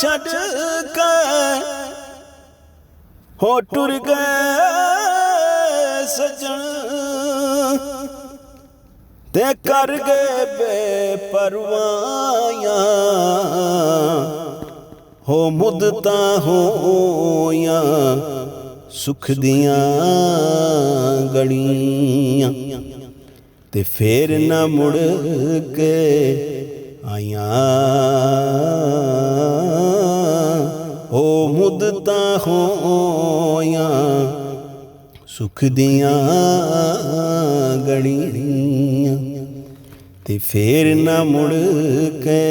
छड़ के हो टुर गए सजन ते कर गए बेपरवाया हो मुद्दता होया सुख दियां गड़ियां ते फेर न मुड़ के आया हो मुद्दता होया सुख दियां गड़ियां ते फेर न मुड़ के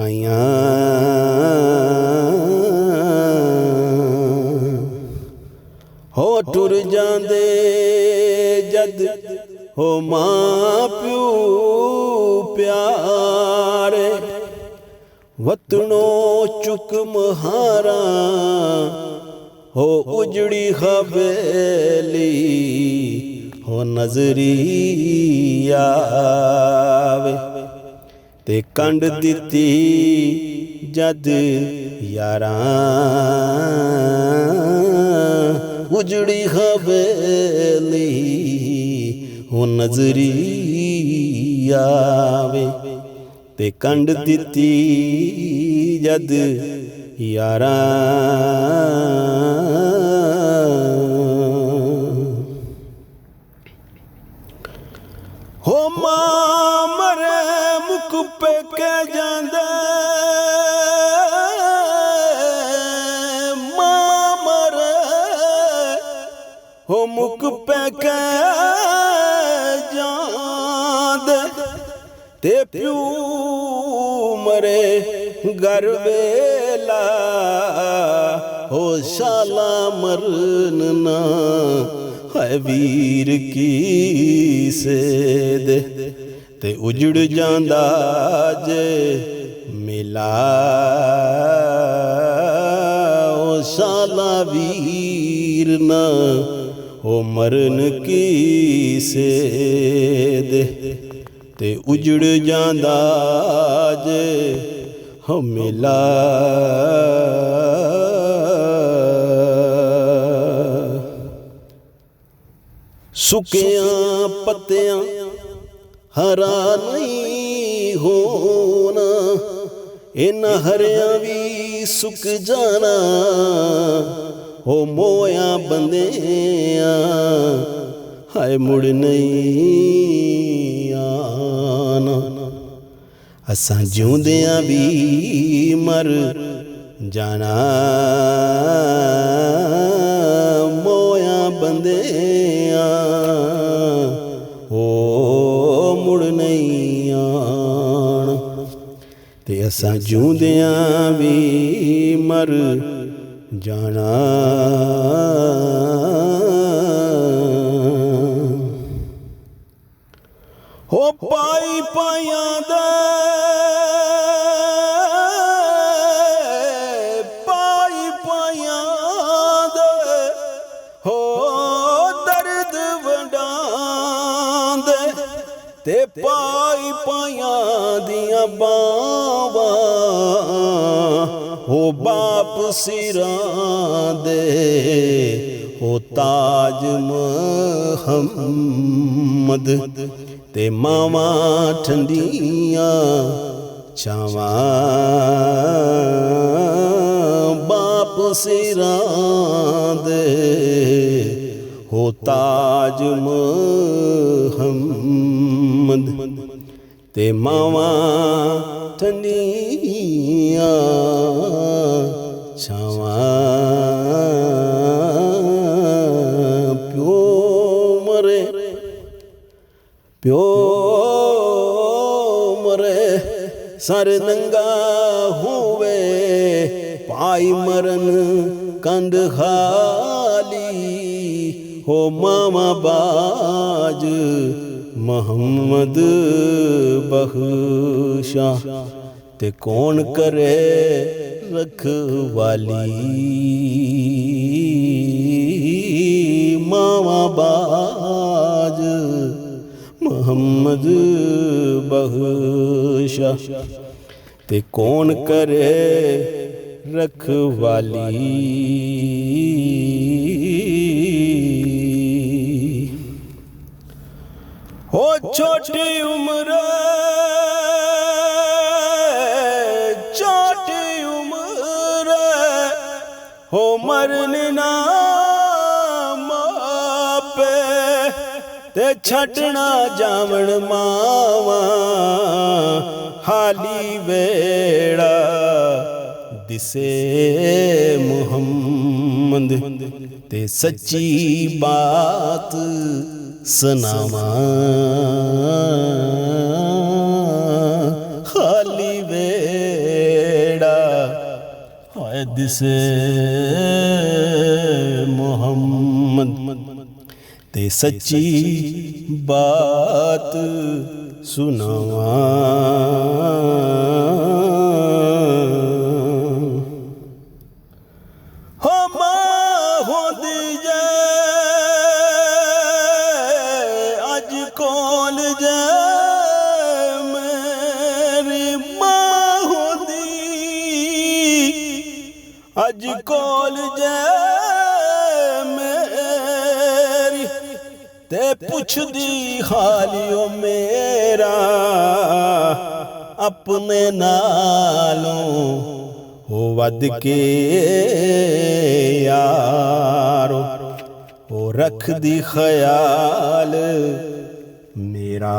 आया हो टुर जांदे जद हो मां प्यू प्यारे वतनो चुक महारा हो उजड़ी हवेली हो नजरी आवे ते कंड दिती जद यारां उजड़ी हवेली हो नजरी आवे ते कंड दिती जद यारां हो मां मरे मुख पे के जांदे मां मरे हो मुख पे के जांदे ते प्यू मरे घर वेला हो शाला मरन ना है वीर की से दे ते उजड़ जांदा जे मिला हो शाला वीर ना हो मरन की से दे ते उजड़ जांदा जे हो मिला सुकियां पत्तियां हरा नहीं होना इन हरियां भी सुक जाना हो मोया बंदियां हाय मुड़ नहीं आना असां जिउंदियां भी मर जाना मोया बंदियां हो मुड़ नहीं आना ते असां जिउंदियां भी मर जाना हो पाई पाइयां दे पाई पाइयां दे हो दर्द वंडांदे ते पाई पाइयां दियां बावां हो बाप सिरां दे हो ताज महम्मद ते मावा ठंडियां छावां बाप सिरां दे हो ताज महम्मद ते मावा ठंडियां छावां प्यो मरे प्यो मरे सर नंगा हुए पाई मरन कंद खाली हो मामा बाज मोहम्मद बख्शा ते कौन करे रखवाली मामा बाज मोहम्मद बख्शा ते कौन करे रखवाली। हो छोटी उम्र हो मरने ना मापे ते छटना जावण मावा हाली वेड़ा दिसे मुहम्मद ते सच्ची बात सनावा हाली वेड़ा दिसे मुहम्मद ते सच्ची बात सुनावा। हो मां होंदी जे अज कोल जे अज कोल जे मेरी ते पुछदी हालियो मेरा अपने नालों हो वद के यारो हो रख दी ख्याल मेरा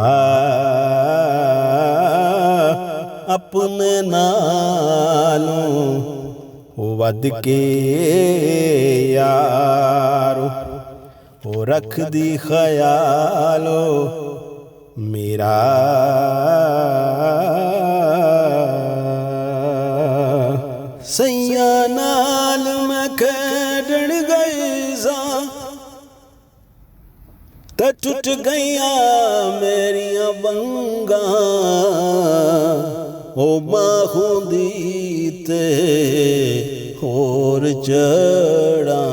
अपने नालों वद के यारो हो रख दी ख्यालो मेरा। सैया नाल मैं खेडण गई सा ते टुट गईया मेरिया वंगा ओ बाहुंदी ते होर चढ़ांदी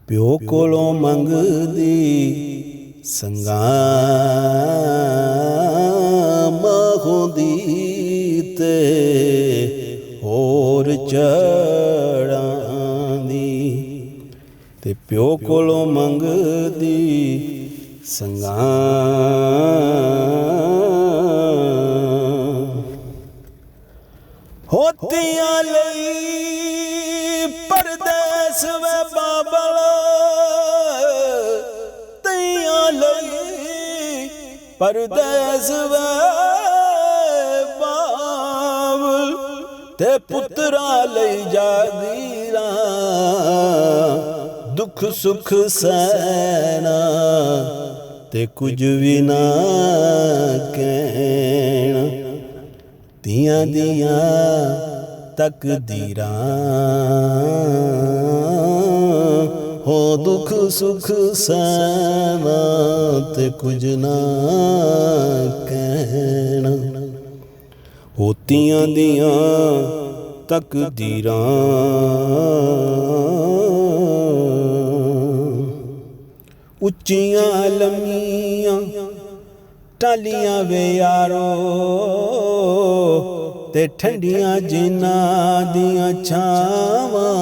प्यो कोलों मंगदी संगा माहुंदी ते होर चढ़ांदी ते प्यो कोलों मंगदी संगा। होतियां लई परदेस वे बाबल तियां लई परदेस वे बाबल ते पुत्रा लई जागीरा दुख सुख सहना ते कुछ भी ना कहना दियां दियां तकदीरां हो दुख सुख सहना ते कुछ ना कहना होतियां दियां तकदीरां उच्चियां लम्मियां टालियां वे यारो ते ठंडियां जिन्हां दियां छावां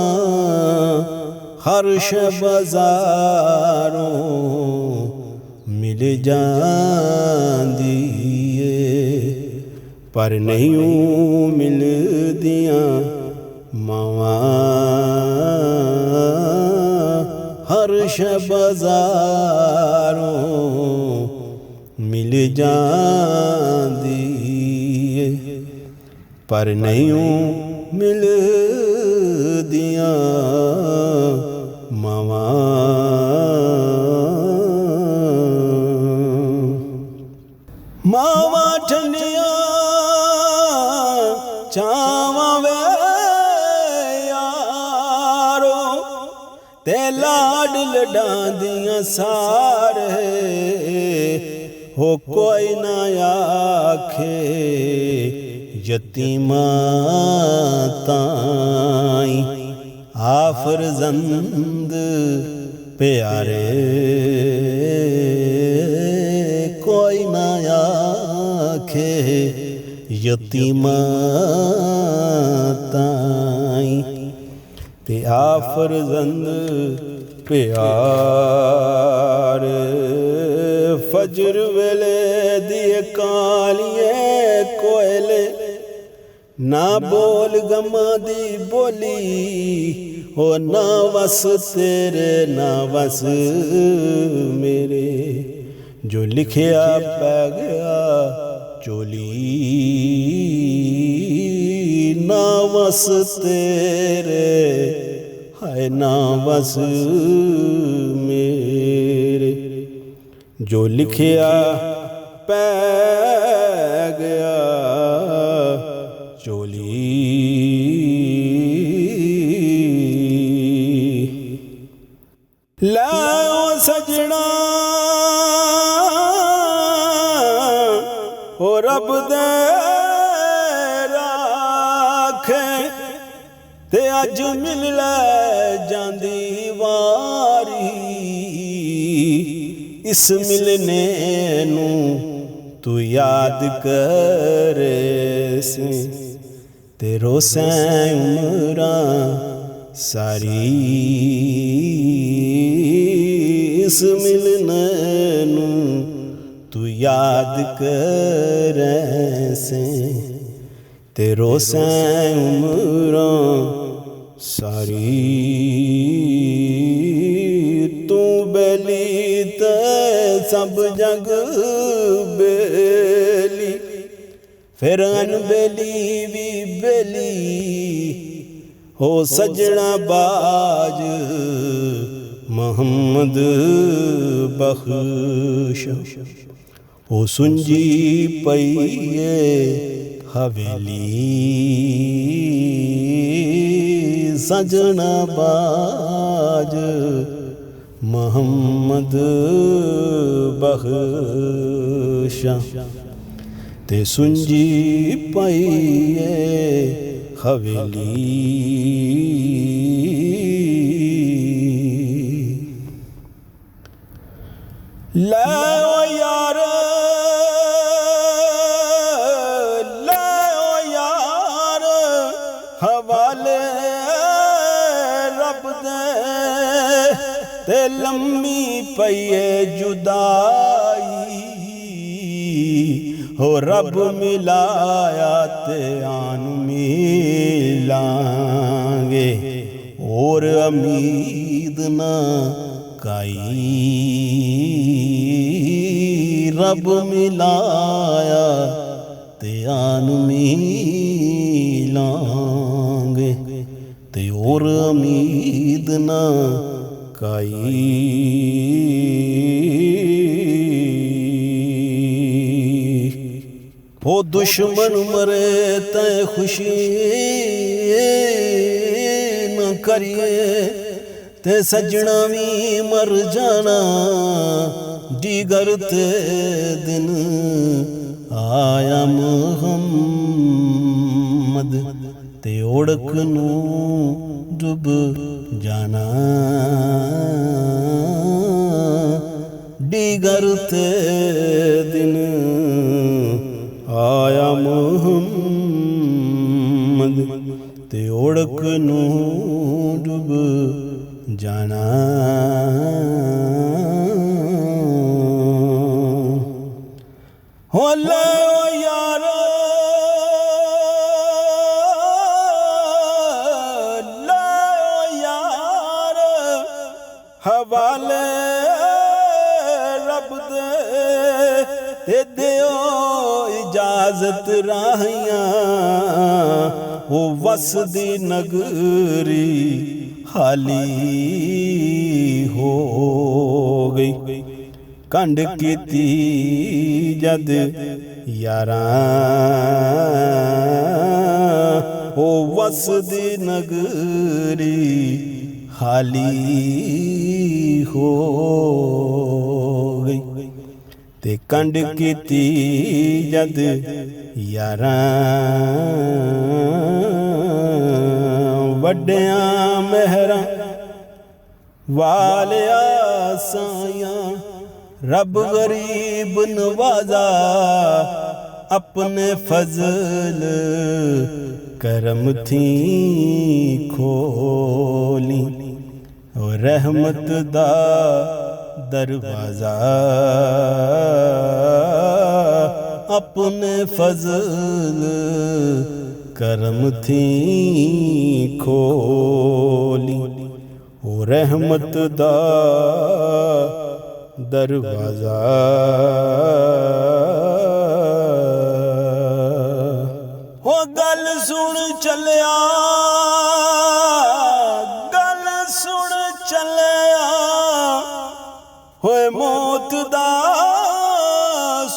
हर्ष बाजारों मिल जांदी पर नहीं मिलदियां मावां हर्ष बाजारों मिल जांदी पर नहीं मिलदियां मावां। मावां ठंडियां छावां वे यारो ते लाड लडांदियां सारे हो कोई ना आखे यतीमा ताई आफरजंद प्यारे कोई ना आखे यतीमा ताई ते आफरजंद प्यार फजर वेले दिए कालिए कोयले ना बोल गमा दी बोली हो ना वस तेरे ना वस मेरे जो लिखिया पै गया चोली ना वस तेरे हाय ना वस मेरे जो लिखिया पै गया चोली लाओ सजना ओ रब दे राखे ते अज मिल लै जांदी वारी इस मिलने नू तू याद करे से तेरो सै उमरां सारी इस मिलने नू तू याद करे से तेरो सै उमरां सारी तू बेली ते सब जग बेली फिर अनबेली भी बेली हो सजना बाज मोहम्मद बख्श हो सुंजी पईए हवेली सजना बाज मोहम्मद बख्श ते सुंजी पईए हवेली लै ओ यार हवाले रब दे ते लम्मी पईए जुदाई हो रब मिलाया ते आन मिलांगे और उम्मीद ना काई रब मिलाया ते आन मिलांगे ते और उम्मीद ना काई हो दुश्मन मरे तय खुशी न करिए ते सजना भी मर जाना दीगर ते दिन आया मुहम्मद ते ओढ़क नू डूब जाना दीगर ते दिन आया मुहम्मद ते ओढ़क नू डूब जाना हो ले ओ यार ले ओ यार हवाले रब दे ते दियो इजाजत राहियां वो वसदी नगरी खाली हो गई कंड कीती जद यारां ओ वसदी नगरी खाली हो गई ते कंड कीती जद यारां वड्डियां मेहरां वालिया सायां रब गरीब नवाजा अपने फजल करम थी खोली और रहमत दा दरवाजा अपने फजल करम थी खोली ओ रहमत दा दरवाजा हो गल सुन चलिया गल सुन चलिया होए मौत दा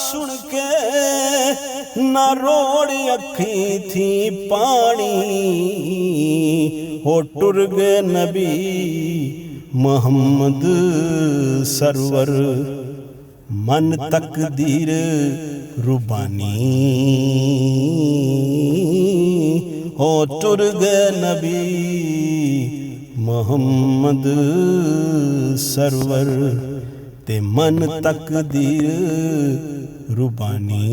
सुन के ना रोड़ अखी थी पानी हो टुर गए नबी मोहम्मद सरवर मन तकदीर रुबानी हो टुर गए नबी मोहम्मद सरवर ते मन तकदीर रुबानी।